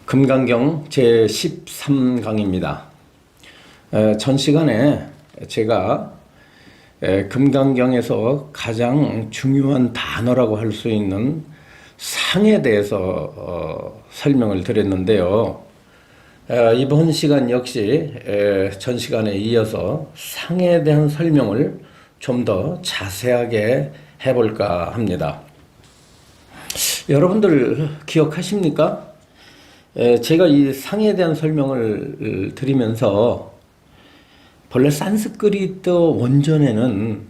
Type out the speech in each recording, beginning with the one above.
금강경 제13강입니다. 전 시간에 제가 금강경에서 가장 중요한 단어라고 할 수 있는 상에 대해서 설명을 드렸는데요. 이번 시간 역시 전 시간에 이어서 상에 대한 설명을 좀 더 자세하게 해볼까 합니다. 여러분들 기억하십니까? 제가 이 상에 대한 설명을 드리면서 본래 산스크리트 원전에는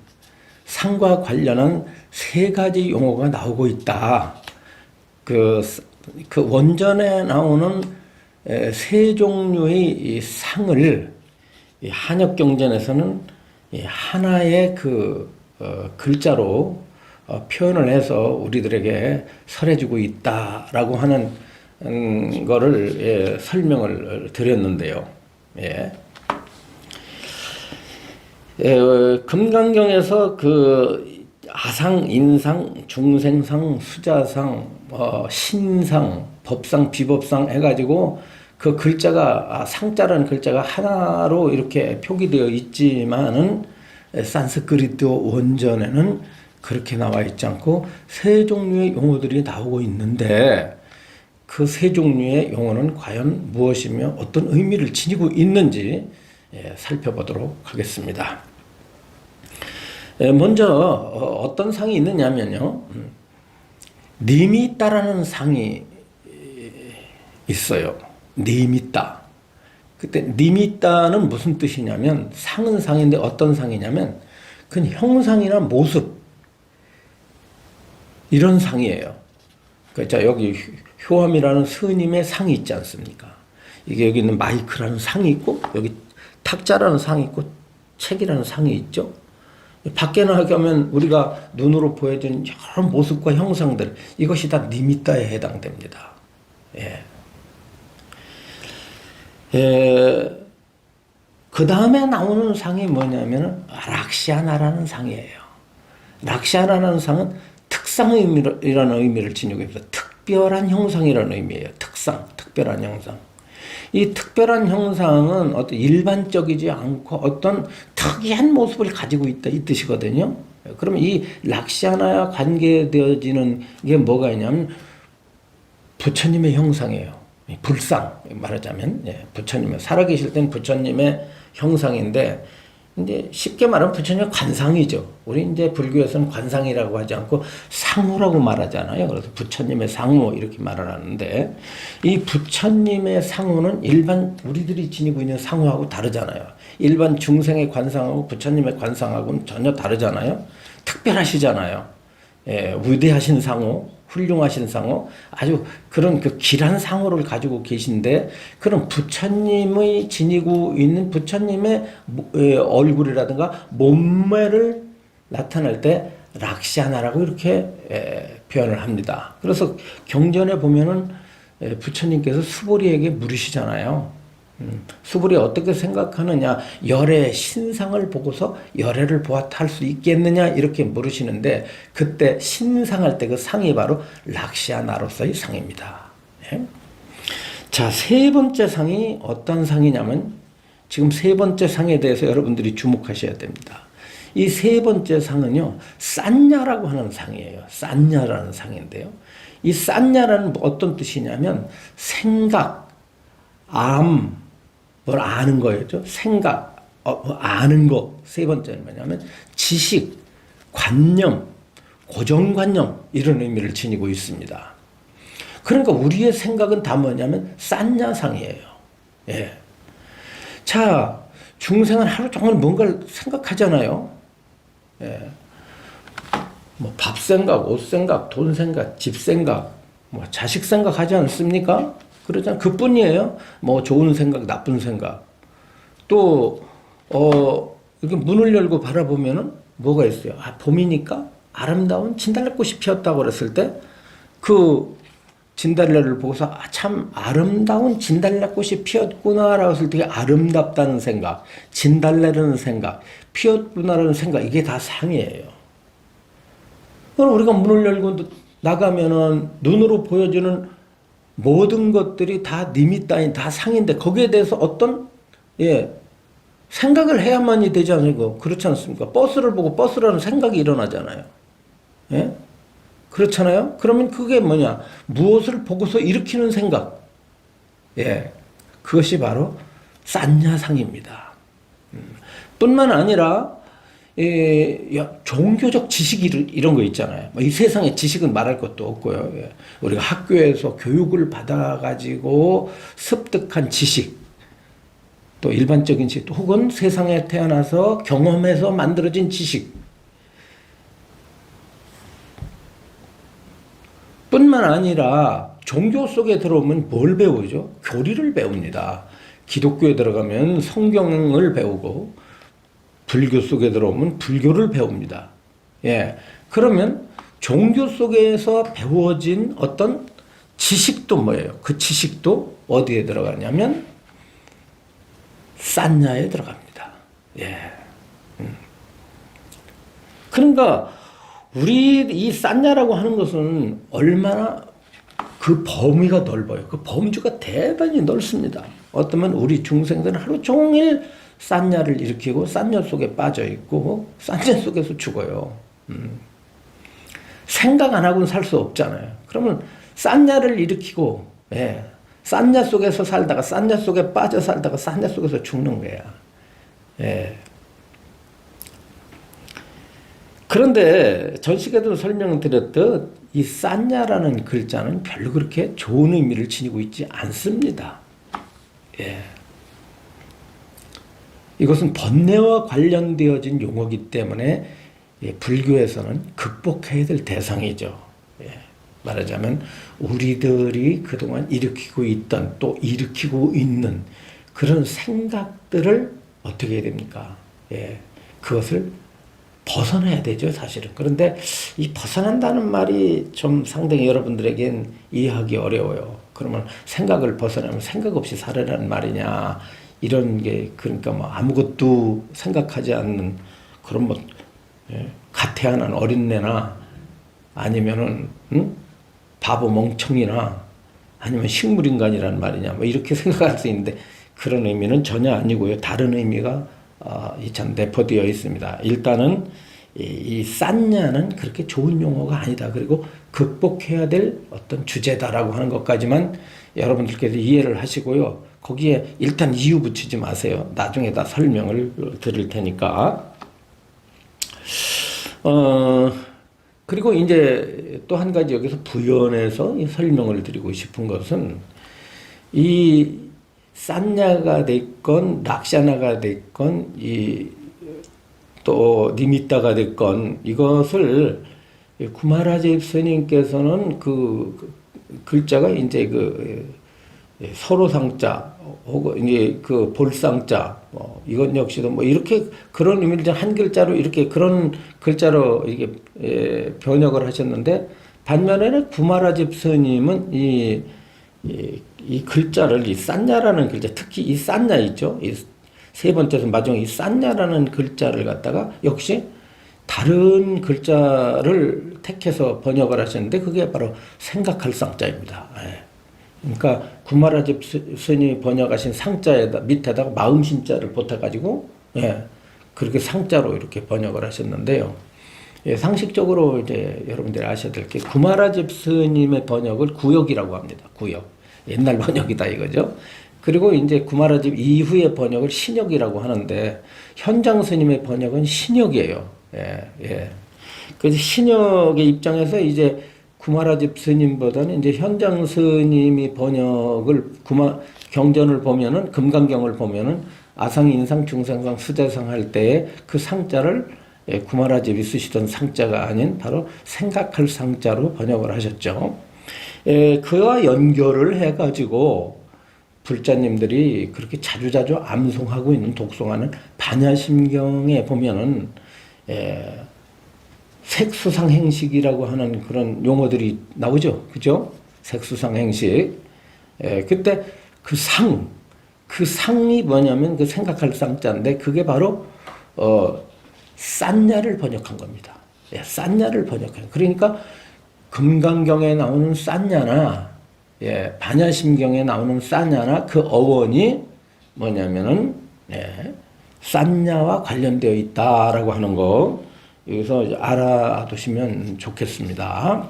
상과 관련한 세 가지 용어가 나오고 있다. 그 원전에 나오는 세 종류의 이 상을 한역 경전에서는 하나의 글자로 표현을 해서 우리들에게 설해주고 있다라고 하는 거를 설명을 드렸는데요. 금강경에서 아상, 인상, 중생상, 수자상, 신상, 법상, 비법상 해가지고 그 글자가 상자라는 글자가 하나로 이렇게 표기되어 있지만은 산스크리트 원전에는 그렇게 나와 있지 않고 세 종류의 용어들이 나오고 있는데 그 세 종류의 용어는 과연 무엇이며 어떤 의미를 지니고 있는지 살펴보도록 하겠습니다. 먼저 어떤 상이 있느냐면요. 니미따라는 상이 있어요. 니미따. 그때 니미따는 무슨 뜻이냐면 상은 상인데 어떤 상이냐면 그 형상이나 모습 이런 상이에요. 자, 여기 효암이라는 스님의 상이 있지 않습니까? 이게 여기 있는 마이크라는 상이 있고 여기 탁자라는 상이 있고 책이라는 상이 있죠. 밖에 나가면 우리가 눈으로 보여지는 여러 모습과 형상들 이것이 다 니미따에 해당됩니다. 그 다음에 나오는 상이 뭐냐면 락시아나라는 상이에요. 락시아나라는 상은 특상이라는 의미를 지니고 있습니다. 특별한 형상이라는 의미예요. 특별한 형상. 이 특별한 형상은 어떤 일반적이지 않고 어떤 특이한 모습을 가지고 있다 이 뜻이거든요. 그러면 이 락시아나와 관계되어지는 게 뭐가 있냐면 부처님의 형상이에요. 불상 말하자면 부처님의 살아계실 때는 부처님의 형상인데 이제 쉽게 말하면 부처님의 관상이죠. 우리 이제 불교에서는 관상이라고 하지 않고 상호라고 말하잖아요. 그래서 부처님의 상호 이렇게 말을 하는데 이 부처님의 상호는 일반 우리들이 지니고 있는 상호하고 다르잖아요. 일반 중생의 관상하고 부처님의 관상하고는 전혀 다르잖아요. 특별하시잖아요. 위대하신 상호, 훌륭하신 상호, 아주 그런 길한 상호를 가지고 계신데 그런 부처님의 지니고 있는 부처님의 얼굴이라든가 몸매를 나타낼 때 락시아나라고 이렇게 표현을 합니다. 그래서 경전에 보면은 부처님께서 수보리에게 물으시잖아요. 수보리 어떻게 생각하느냐, 열의 신상을 보고서 열애를 보았다 할 수 있겠느냐 이렇게 물으시는데 그때 신상할 때 그 상이 바로 락시아나로서의 상입니다. 자, 세 번째 상이 어떤 상이냐면 지금 세 번째 상에 대해서 여러분들이 주목하셔야 됩니다. 이 세 번째 상은요 싼냐라고 하는 상이에요. 싼냐라는 상인데요. 이 싼냐라는 어떤 뜻이냐면 생각, 뭘 아는 거였죠. 생각, 아는 거. 세 번째는 뭐냐면 지식, 관념, 고정관념 이런 의미를 지니고 있습니다. 그러니까 우리의 생각은 다 뭐냐면 싼냐상이에요. 자, 중생은 하루 종일 뭔가를 생각하잖아요. 뭐 밥 생각, 옷 생각, 돈 생각, 집 생각, 뭐 자식 생각 하지 않습니까? 그러잖아요. 그뿐이에요. 뭐 좋은 생각, 나쁜 생각. 또 이렇게 문을 열고 바라보면은 뭐가 있어요? 봄이니까 아름다운 진달래꽃이 피었다고 그랬을 때 그 진달래를 보고서 참 아름다운 진달래꽃이 피었구나라고 했을 때 아름답다는 생각, 진달래라는 생각, 피었구나라는 생각 이게 다 상이에요. 그럼 우리가 문을 열고 나가면은 눈으로 보여지는 모든 것들이 다 니미따인 다 상인데 거기에 대해서 어떤 생각을 해야만이 되지 않을까? 그렇지 않습니까? 버스를 보고 버스라는 생각이 일어나잖아요. 예? 그렇잖아요? 그러면 그게 뭐냐? 무엇을 보고서 일으키는 생각. 예. 그것이 바로 싼야상입니다. 뿐만 아니라 종교적 지식 이런 거 있잖아요. 이 세상에 지식은 말할 것도 없고요. 예. 우리가 학교에서 교육을 받아가지고 습득한 지식, 또 일반적인 지식, 혹은 세상에 태어나서 경험해서 만들어진 지식, 뿐만 아니라 종교 속에 들어오면 뭘 배우죠? 교리를 배웁니다. 기독교에 들어가면 성경을 배우고, 불교 속에 들어오면 불교를 배웁니다. 예. 그러면 종교 속에서 배워진 어떤 지식도 뭐예요? 그 지식도 어디에 들어가냐면 싼야에 들어갑니다. 예. 그러니까 우리 이 싼야라고 하는 것은 얼마나 그 범위가 넓어요. 그 범주가 대단히 넓습니다. 어쩌면 우리 중생들은 하루 종일 싼야를 일으키고 싼야 속에 빠져 있고 싼야 속에서 죽어요. 생각 안 하고는 살 수 없잖아요. 그러면 싼야를 일으키고 싼야 속에서 살다가 싼야 속에 빠져 살다가 싼야 속에서 죽는 거야. 예. 그런데 전시계도 설명드렸듯 이 싼야라는 글자는 별로 그렇게 좋은 의미를 지니고 있지 않습니다. 예. 이것은 번뇌와 관련되어진 용어이기 때문에 불교에서는 극복해야 될 대상이죠. 예. 말하자면 우리들이 그동안 일으키고 있던 또 일으키고 있는 그런 생각들을 어떻게 해야 됩니까? 예. 그것을 벗어나야 되죠, 사실은. 그런데 이 벗어난다는 말이 좀 상당히 여러분들에겐 이해하기 어려워요. 그러면 생각을 벗어나면 생각 없이 살아라는 말이냐. 이런 게, 그러니까 뭐 아무것도 생각하지 않는 그런 뭐, 갓 태어난 어린애나 아니면은, 바보 멍청이나 아니면 식물인간이라는 말이냐. 뭐 이렇게 생각할 수 있는데 그런 의미는 전혀 아니고요. 다른 의미가 참 내포되어 있습니다. 일단은 이 싼야는 그렇게 좋은 용어가 아니다. 그리고 극복해야 될 어떤 주제다라고 하는 것까지만 여러분들께서 이해를 하시고요. 거기에 일단 이유 붙이지 마세요. 나중에 다 설명을 드릴 테니까. 그리고 이제 또 한 가지 여기서 부연해서 설명을 드리고 싶은 것은 이 싼야가 됐건 락샤나가 됐건 또 니미따가 됐건 이것을 구마라집 스님께서는 그 글자가 이제 서로상자 혹은 이제 그 볼상자 이건 역시도 뭐 이렇게 그런 의미를 한 글자로 이렇게 그런 글자로 이게 번역을 하셨는데 반면에는 구마라집 스님은 이 글자를 이 싼야라는 글자 특히 이 싼야 있죠. 이 세 번째에서 마지막 이 싼야라는 글자를 갖다가 역시 다른 글자를 택해서 번역을 하셨는데 그게 바로 생각할 상자입니다. 그러니까 구마라집 스님이 번역하신 상자에다 밑에다가 마음 신자를 보태가지고 그렇게 상자로 이렇게 번역을 하셨는데요. 상식적으로 이제 여러분들이 아셔야 될 게 구마라집 스님의 번역을 구역이라고 합니다. 구역. 옛날 번역이다 이거죠. 그리고 이제 구마라집 이후의 번역을 신역이라고 하는데 현장 스님의 번역은 신역이에요. 그래서 신역의 입장에서 이제 구마라집 스님보다는 이제 현장 스님이 번역을 경전을 보면은 금강경을 보면은 아상, 인상, 중상상, 수대상 할 때에 그 상자를 구마라집이 쓰시던 상자가 아닌 바로 생각할 상자로 번역을 하셨죠. 그와 연결을 해가지고 불자님들이 그렇게 자주자주 암송하고 있는 독송하는 반야심경에 보면은 색수상행식이라고 하는 그런 용어들이 나오죠. 그죠? 색수상행식. 그때 그 상이 뭐냐면 그 생각할 상자인데 그게 바로 싼야를 번역한 겁니다. 싼야를 번역한. 그러니까 금강경에 나오는 싼야나 예, 반야심경에 나오는 싸냐나 그 어원이 뭐냐면은 예, 쌌냐와 관련되어 있다라고 하는 거 여기서 알아두시면 좋겠습니다.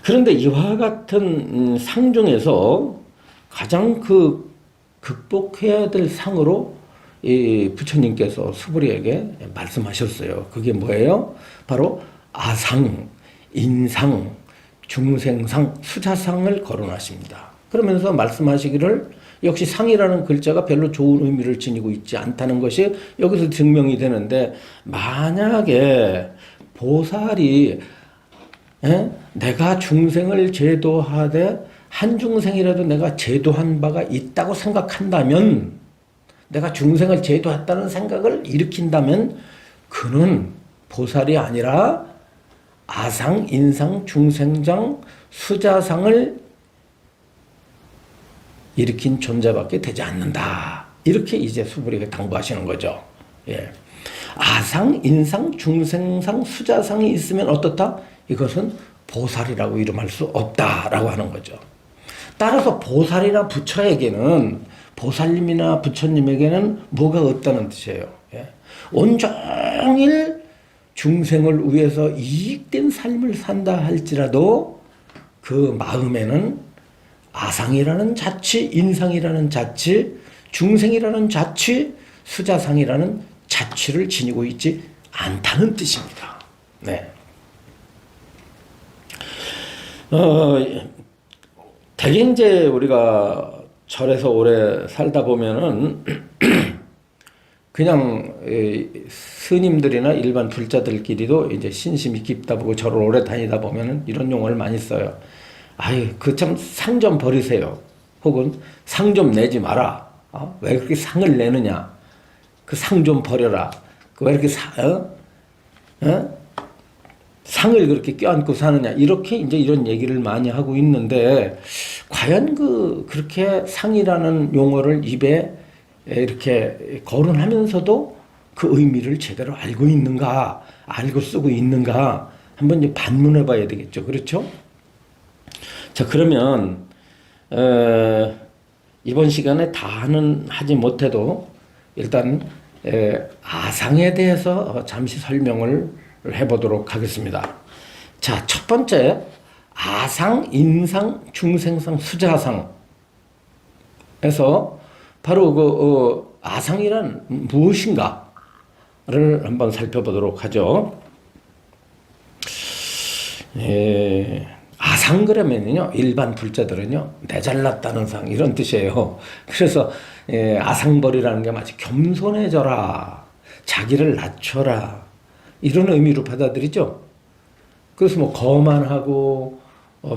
그런데 이와 같은 상 중에서 가장 그 극복해야 될 상으로 이 부처님께서 수부리에게 말씀하셨어요. 그게 뭐예요? 바로 아상, 인상, 중생상, 수자상을 거론하십니다. 그러면서 말씀하시기를 역시 상이라는 글자가 별로 좋은 의미를 지니고 있지 않다는 것이 여기서 증명이 되는데, 만약에 보살이 내가 중생을 제도하되 한 중생이라도 내가 제도한 바가 있다고 생각한다면, 내가 중생을 제도했다는 생각을 일으킨다면 그는 보살이 아니라 아상, 인상, 중생장, 수자상을 일으킨 존재밖에 되지 않는다. 이렇게 이제 수부리가 당부하시는 거죠. 예. 아상, 인상, 중생상, 수자상이 있으면 어떻다? 이것은 보살이라고 이름할 수 없다라고 하는 거죠. 따라서 보살이나 부처에게는, 보살님이나 부처님에게는 뭐가 없다는 뜻이에요. 예. 온종일 중생을 위해서 이익된 삶을 산다 할지라도 그 마음에는 아상이라는 자치, 인상이라는 자치, 중생이라는 자치, 수자상이라는 자치를 지니고 있지 않다는 뜻입니다. 네. 대개 이제 우리가 절에서 오래 살다 보면은 그냥 스님들이나 일반 불자들끼리도 이제 신심이 깊다 보고 절을 오래 다니다 보면은 이런 용어를 많이 써요. 아유, 그 참 상 좀 버리세요. 혹은 상 좀 내지 마라. 왜 그렇게 상을 내느냐? 그 상 좀 버려라. 그 왜 이렇게 상을 그렇게 껴안고 사느냐? 이렇게 이제 이런 얘기를 많이 하고 있는데, 과연 그렇게 상이라는 용어를 입에 이렇게 거론하면서도 그 의미를 제대로 알고 있는가, 알고 쓰고 있는가, 한번 이제 반문해 봐야 되겠죠. 그렇죠? 자, 그러면, 이번 시간에 다는 하지 못해도 일단, 아상에 대해서 잠시 설명을 해보도록 하겠습니다. 자, 첫 번째, 아상, 인상, 중생상, 수자상에서 바로 아상이란 무엇인가를 한번 살펴보도록 하죠. 아상 그러면요, 일반 불자들은요, 내 잘났다는 상 이런 뜻이에요. 그래서 아상벌이라는 게 마치 겸손해져라, 자기를 낮춰라, 이런 의미로 받아들이죠. 그래서 뭐 거만하고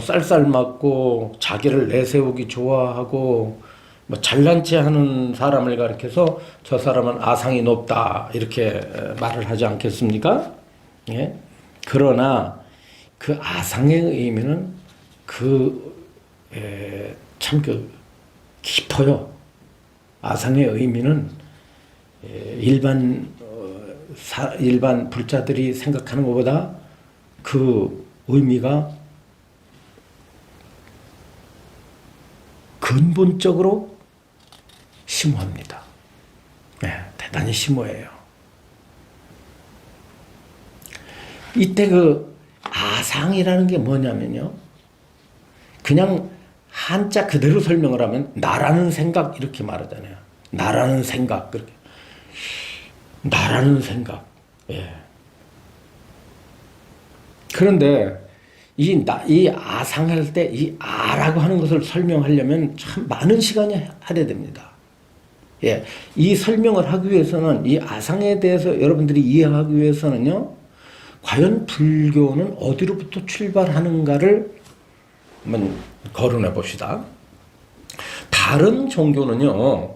쌀쌀맞고 자기를 내세우기 좋아하고 뭐 잘난 체 하는 사람을 가리켜서 저 사람은 아상이 높다 이렇게 말을 하지 않겠습니까? 예? 그러나 그 아상의 의미는 참 깊어요. 아상의 의미는 일반 불자들이 생각하는 것보다 그 의미가 근본적으로 심오합니다. 네, 대단히 심오해요. 이때 그 아상이라는 게 뭐냐면요, 그냥 한자 그대로 설명을 하면 나라는 생각 이렇게 말하잖아요. 나라는 생각, 그렇게. 나라는 생각. 예. 그런데 이 아상할 때 이 아라고 하는 것을 설명하려면 참 많은 시간이 하게 됩니다. 예. 이 설명을 하기 위해서는, 이 아상에 대해서 여러분들이 이해하기 위해서는요, 과연 불교는 어디로부터 출발하는가를 한번 거론해 봅시다. 다른 종교는요,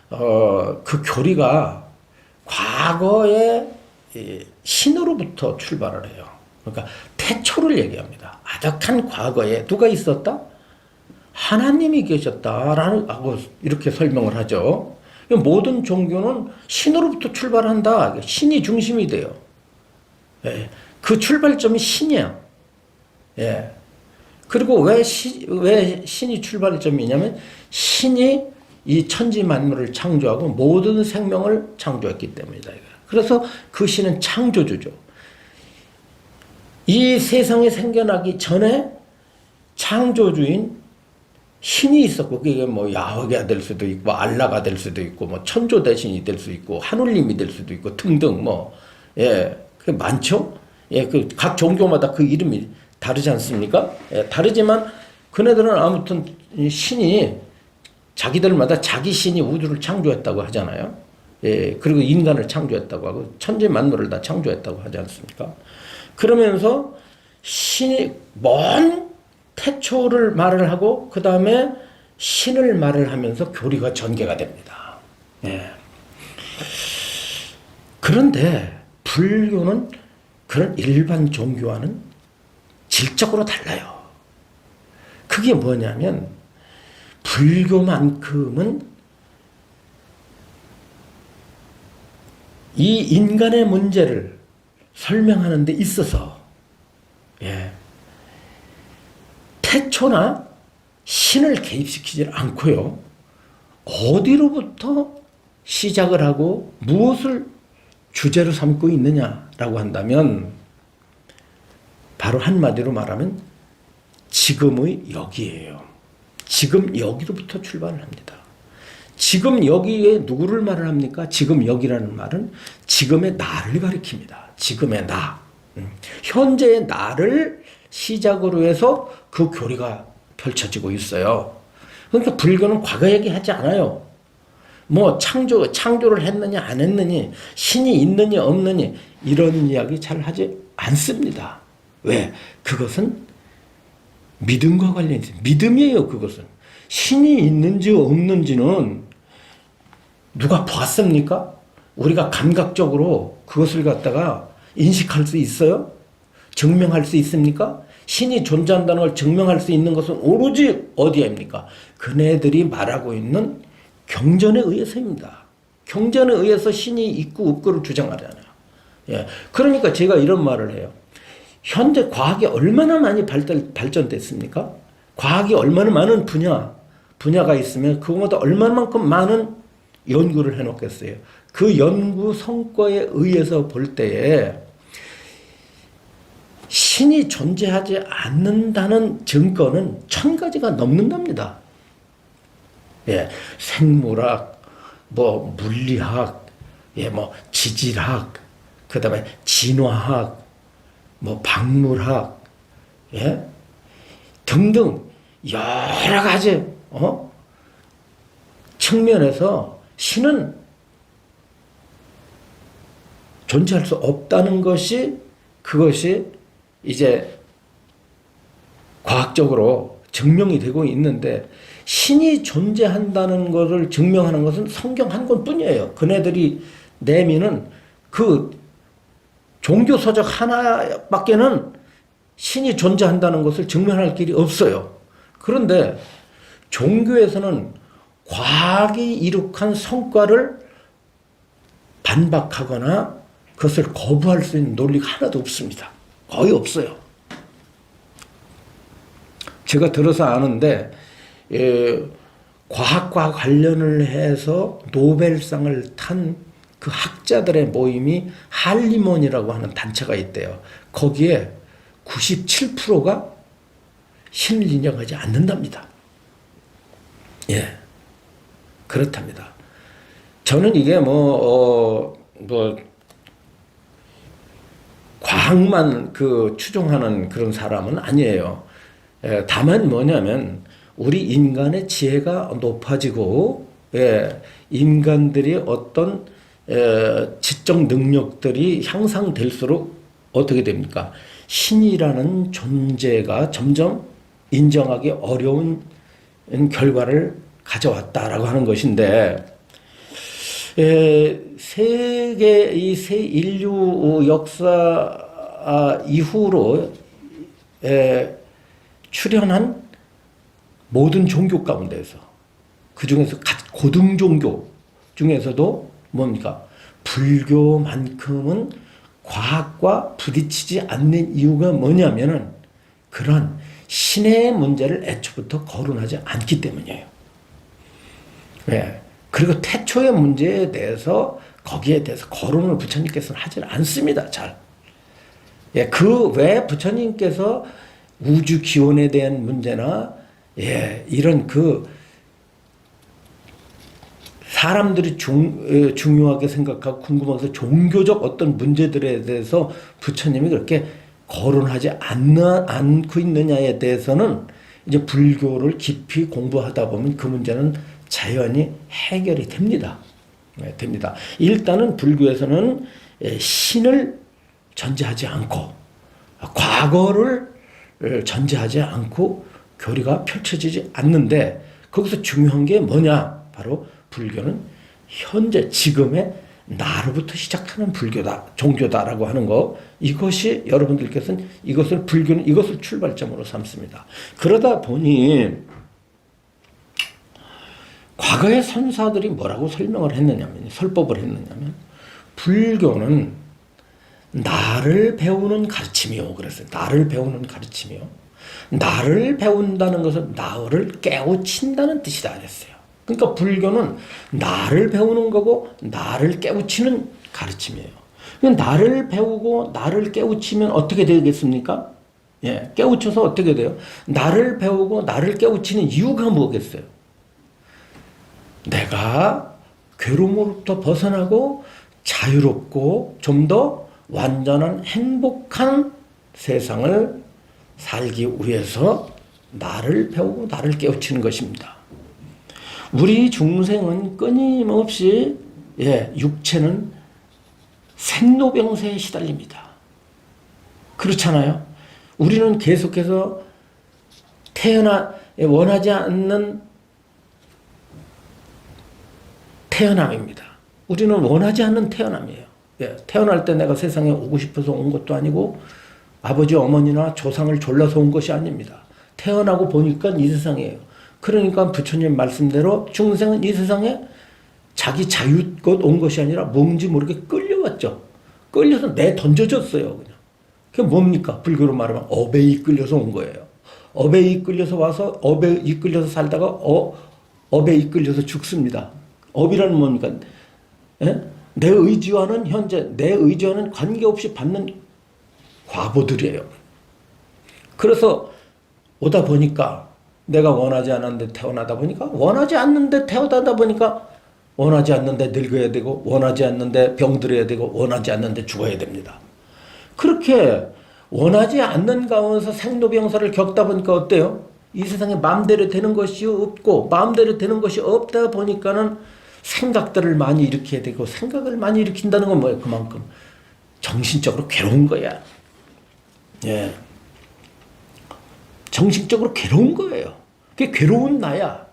그 교리가 과거의 신으로부터 출발을 해요. 그러니까 태초를 얘기합니다. 아득한 과거에 누가 있었다? 하나님이 계셨다라고 이렇게 설명을 하죠. 모든 종교는 신으로부터 출발한다. 신이 중심이 돼요. 예, 그 출발점이 신이야. 예. 그리고 왜 신이 출발점이냐면 신이 이 천지 만물을 창조하고 모든 생명을 창조했기 때문이다. 그래서 그 신은 창조주죠. 이 세상이 생겨나기 전에 창조주인 신이 있었고, 그게 뭐 야훼가 될 수도 있고 알라가 될 수도 있고 뭐 천조 대신이 될 수 있고 하늘님이 될 수도 있고 등등 뭐 그 많죠. 그 각 종교마다 그 이름이 다르지 않습니까? 다르지만 그네들은 아무튼 신이 자기들마다 자기 신이 우주를 창조했다고 하잖아요. 그리고 인간을 창조했다고 하고 천지 만물을 다 창조했다고 하지 않습니까? 그러면서 신이 먼 태초를 말을 하고 그 다음에 신을 말을 하면서 교리가 전개가 됩니다. 그런데 불교는 그런 일반 종교와는 질적으로 달라요. 그게 뭐냐면 불교만큼은 이 인간의 문제를 설명하는 데 있어서 태초나 신을 개입시키지 않고요. 어디로부터 시작을 하고 무엇을 주제로 삼고 있느냐라고 한다면 바로 한마디로 말하면 지금의 여기예요. 지금 여기로부터 출발을 합니다. 지금 여기에 누구를 말을 합니까? 지금 여기라는 말은 지금의 나를 가리킵니다. 지금의 나. 현재의 나를 시작으로 해서 그 교리가 펼쳐지고 있어요. 그러니까 불교는 과거 얘기하지 않아요. 뭐 창조를 했느냐 안 했느니 신이 있느니 없느니 이런 이야기 잘 하지 않습니다. 왜? 그것은 믿음과 관련해서 믿음이에요. 그것은 신이 있는지 없는지는 누가 봤습니까? 우리가 감각적으로 그것을 갖다가 인식할 수 있어요? 증명할 수 있습니까? 신이 존재한다는 걸 증명할 수 있는 것은 오로지 어디에입니까? 그네들이 말하고 있는 경전에 의해서입니다. 경전에 의해서 신이 있고 없고를 주장하잖아요. 그러니까 제가 이런 말을 해요. 현재 과학이 얼마나 많이 발전됐습니까? 과학이 얼마나 많은 분야가 있으면 그거보다 얼마만큼 많은 연구를 해놓겠어요. 그 연구 성과에 의해서 볼 때에 신이 존재하지 않는다는 증거는 1000가지가 넘는답니다. 생물학, 뭐 물리학, 뭐 지질학, 그 다음에 진화학, 뭐 박물학, 등등 여러 가지 측면에서 신은 존재할 수 없다는 그것이 이제 과학적으로 증명이 되고 있는데 신이 존재한다는 것을 증명하는 것은 성경 한 권뿐이에요. 그네들이 내미는 그 종교 서적 하나밖에는 신이 존재한다는 것을 증명할 길이 없어요. 그런데 종교에서는 과학이 이룩한 성과를 반박하거나 그것을 거부할 수 있는 논리가 하나도 없습니다. 거의 없어요. 제가 들어서 아는데 과학과 관련을 해서 노벨상을 탄 그 학자들의 모임이 할리몬이라고 하는 단체가 있대요. 거기에 97%가 신을 인정하지 않는답니다. 그렇답니다. 저는 이게 과학만 추종하는 그런 사람은 아니에요. 다만 뭐냐면 우리 인간의 지혜가 높아지고 인간들이 어떤 지적 능력들이 향상될수록 어떻게 됩니까? 신이라는 존재가 점점 인정하기 어려운 결과를 가져왔다라고 하는 것인데 새 인류 역사 이후로 출현한 모든 종교 가운데서 그 중에서 고등 종교 중에서도 뭡니까? 불교만큼은 과학과 부딪히지 않는 이유가 뭐냐면은 그런 신의 문제를 애초부터 거론하지 않기 때문이에요. 왜? 그리고 태초의 문제에 대해서 거기에 대해서 거론을 부처님께서는 하질 않습니다. 잘. 예, 그 외 부처님께서 우주 기원에 대한 문제나 예, 이런 그 사람들이 중요하게 생각하고 궁금해서 종교적 어떤 문제들에 대해서 부처님이 그렇게 거론하지 않고 있느냐에 대해서는 이제 불교를 깊이 공부하다 보면 그 문제는 자연히 해결이 됩니다. 네, 됩니다. 일단은 불교에서는 신을 전제하지 않고 과거를 전제하지 않고 교리가 펼쳐지지 않는데 거기서 중요한 게 뭐냐? 바로 불교는 현재 지금의 나로부터 시작하는 불교다, 종교다라고 하는 거, 이것이 여러분들께서는 불교는 이것을 출발점으로 삼습니다. 그러다 보니 과거의 선사들이 뭐라고 설명을 했느냐면, 설법을 했느냐면, 불교는 나를 배우는 가르침이요. 그랬어요. 나를 배우는 가르침이요. 나를 배운다는 것은 나를 깨우친다는 뜻이다 그랬어요. 그러니까 불교는 나를 배우는 거고 나를 깨우치는 가르침이에요. 나를 배우고 나를 깨우치면 어떻게 되겠습니까? 예, 깨우쳐서 어떻게 돼요? 나를 배우고 나를 깨우치는 이유가 뭐겠어요? 내가 괴로움으로부터 벗어나고 자유롭고 좀 더 완전한 행복한 세상을 살기 위해서 나를 배우고 나를 깨우치는 것입니다. 우리 중생은 끊임없이 육체는 생로병사에 시달립니다. 그렇잖아요. 우리는 계속해서 원하지 않는 태어남입니다. 우리는 원하지 않는 태어남이에요. 태어날 때 내가 세상에 오고 싶어서 온 것도 아니고 아버지 어머니나 조상을 졸라서 온 것이 아닙니다. 태어나고 보니까 이 세상이에요. 그러니까 부처님 말씀대로 중생은 이 세상에 자기 자유껏 온 것이 아니라 뭔지 모르게 끌려왔죠. 끌려서 내던져졌어요. 그냥. 그게 뭡니까? 불교로 말하면 업에 이끌려서 온 거예요. 업에 이끌려서 와서 업에 이끌려서 살다가 업에 이끌려서 죽습니다. 업이라는 뭡니까? 내 의지와는 현재, 내 의지와는 관계없이 받는 과보들이에요. 그래서 오다 보니까 내가 원하지 않았는데 태어나다 보니까 원하지 않는데 태어나다 보니까 원하지 않는데 늙어야 되고 원하지 않는데 병들어야 되고 원하지 않는데 죽어야 됩니다. 그렇게 원하지 않는 가운데서 생로병사를 겪다 보니까 어때요? 이 세상에 마음대로 되는 것이 없고 마음대로 되는 것이 없다 보니까는 생각들을 많이 일으켜야 되고 생각을 많이 일으킨다는 건 뭐예요? 그만큼 정신적으로 괴로운 거야. 예. 정신적으로 괴로운 거예요. 그게 괴로운 나야.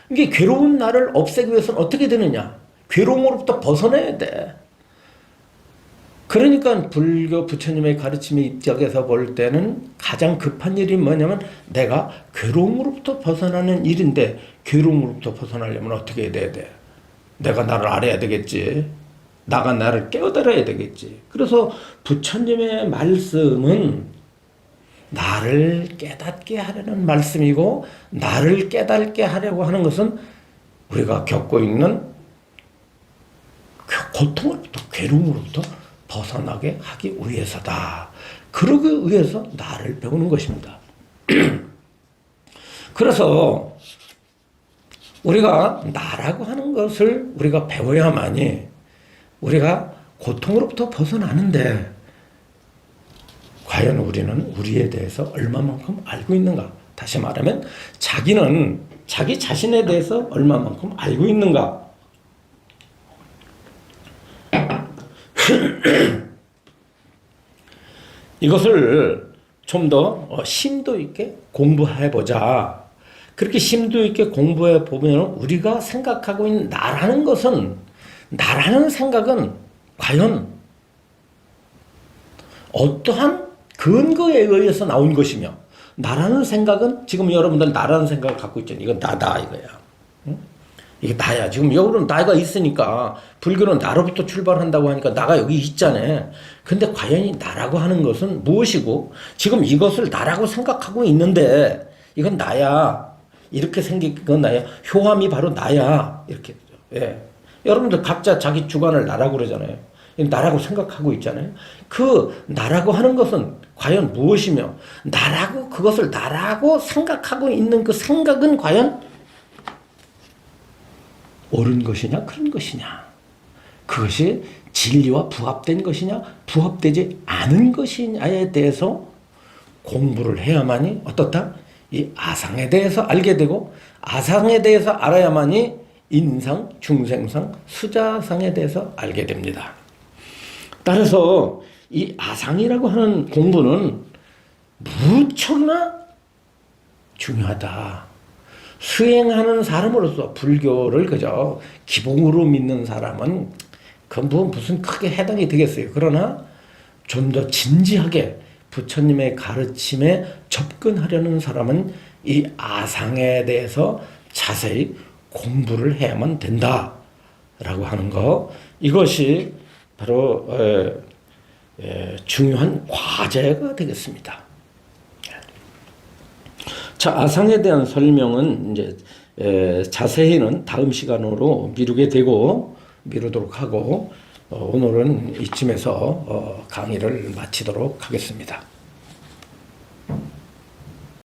이게 괴로운 나를 없애기 위해서는 어떻게 되느냐? 괴로움으로부터 벗어나야 돼. 그러니까 불교 부처님의 가르침의 입장에서 볼 때는 가장 급한 일이 뭐냐면 내가 괴로움으로부터 벗어나는 일인데 괴로움으로부터 벗어나려면 어떻게 해야 돼? 내가 나를 알아야 되겠지. 나가 나를 깨어들어야 되겠지. 그래서 부처님의 말씀은 나를 깨닫게 하려는 말씀이고 나를 깨닫게 하려고 하는 것은 우리가 겪고 있는 고통으로부터 괴로움으로부터 벗어나게 하기 위해서다. 그러기 위해서 나를 배우는 것입니다. 그래서 우리가 나라고 하는 것을 우리가 배워야만이 우리가 고통으로부터 벗어나는데 과연 우리는 우리에 대해서 얼마만큼 알고 있는가? 다시 말하면 자기는 자기 자신에 대해서 얼마만큼 알고 있는가? 이것을 좀 더 심도 있게 공부해보자. 그렇게 심도 있게 공부해 보면 우리가 생각하고 있는 나라는 것은, 나라는 생각은 과연 어떠한 근거에 의해서 나온 것이며, 나라는 생각은 지금 여러분들 나라는 생각을 갖고 있잖아요. 이건 나다 이거야. 응? 이게 나야. 지금 여기는 나가 있으니까 불교는 나로부터 출발한다고 하니까 나가 여기 있잖아요. 근데 과연 이 나라고 하는 것은 무엇이고 지금 이것을 나라고 생각하고 있는데 이건 나야. 이렇게 생긴 건 나야. 효함이 바로 나야. 이렇게. 예. 여러분들 각자 자기 주관을 나라고 그러잖아요. 나라고 생각하고 있잖아요. 그 나라고 하는 것은 과연 무엇이며 나라고 그것을 나라고 생각하고 있는 그 생각은 과연 옳은 것이냐 그런 것이냐 그것이 진리와 부합된 것이냐 부합되지 않은 것이냐에 대해서 공부를 해야만이 어떻다? 이 아상에 대해서 알게 되고 아상에 대해서 알아야만이 인상, 중생상, 수자상에 대해서 알게 됩니다. 따라서 이 아상이라고 하는 공부는 무척이나 중요하다. 수행하는 사람으로서 불교를 그저 기본으로 믿는 사람은 그건 뭐 무슨 크게 해당이 되겠어요. 그러나 좀 더 진지하게 부처님의 가르침에 접근하려는 사람은 이 아상에 대해서 자세히 공부를 해야만 된다라고 하는 거, 이것이 바로 중요한 과제가 되겠습니다. 자, 아상에 대한 설명은 이제 자세히는 다음 시간으로 미루도록 하고 오늘은 이쯤에서 강의를 마치도록 하겠습니다.